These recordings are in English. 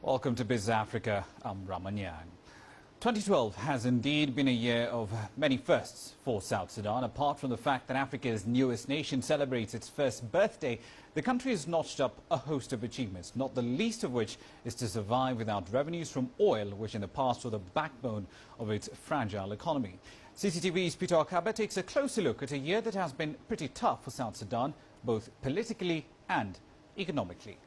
Welcome to Biz Africa. I'm Ramanyang. 2012 has indeed been a year of many firsts for South Sudan. Apart from the fact that Africa's newest nation celebrates its first birthday, the country has notched up a host of achievements, not the least of which is to survive without revenues from oil, which in the past were the backbone of its fragile economy. CCTV's Peter Okaba takes a closer look at a year that has been pretty tough for South Sudan, both politically and economically.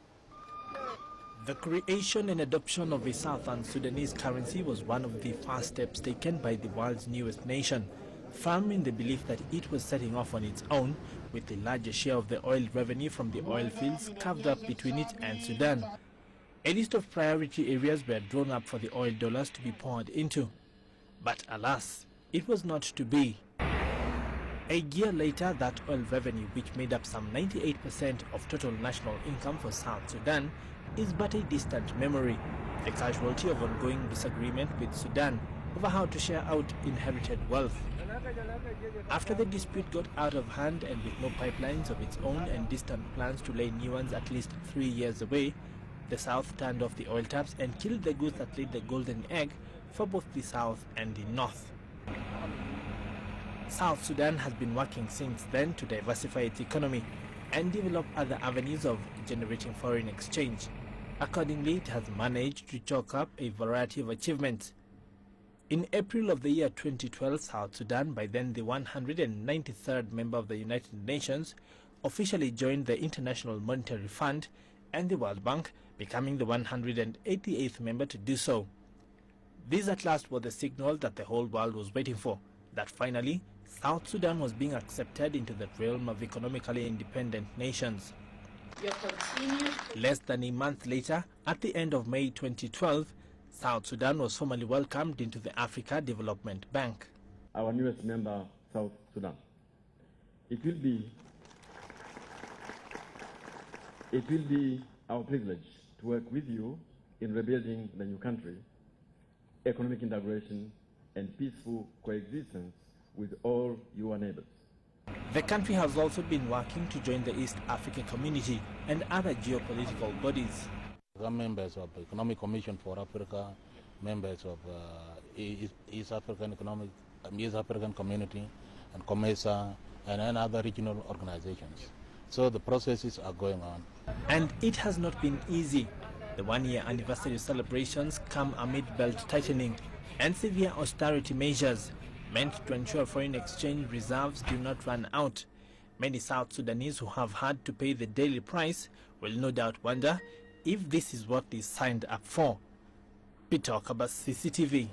The creation and adoption of a Southern Sudanese currency was one of the first steps taken by the world's newest nation, firm in the belief that it was setting off on its own, with the largest share of the oil revenue from the oil fields carved up between it and Sudan. A list of priority areas were drawn up for the oil dollars to be poured into. But alas, it was not to be. A year later, that oil revenue, which made up some 98% of total national income for South Sudan, is but a distant memory, the casualty of ongoing disagreement with Sudan over how to share out inherited wealth. After the dispute got out of hand and with no pipelines of its own and distant plans to lay new ones at least 3 years away, the South turned off the oil taps and killed the goose that laid the golden egg for both the South and the North. South Sudan has been working since then to diversify its economy and develop other avenues of generating foreign exchange. Accordingly, it has managed to chalk up a variety of achievements. In April of the year 2012, South Sudan, by then the 193rd member of the United Nations, officially joined the International Monetary Fund and the World Bank, becoming the 188th member to do so. This at last was the signal that the whole world was waiting for, that finally South Sudan was being accepted into the realm of economically independent nations. Less than a month later, at the end of May 2012, South Sudan was formally welcomed into the Africa Development Bank. Our newest member, South Sudan. It will be our privilege to work with you in rebuilding the new country, economic integration, and peaceful coexistence with all your neighbors. The country has also been working to join the East African Community and other geopolitical bodies. Some members of the Economic Commission for Africa, members of East African Community, and COMESA, and other regional organizations. So the processes are going on. And it has not been easy. The one-year anniversary celebrations come amid belt tightening and severe austerity measures meant to ensure foreign exchange reserves do not run out. Many South Sudanese who have had to pay the daily price will no doubt wonder if this is what they signed up for. Peter Okaba, CCTV.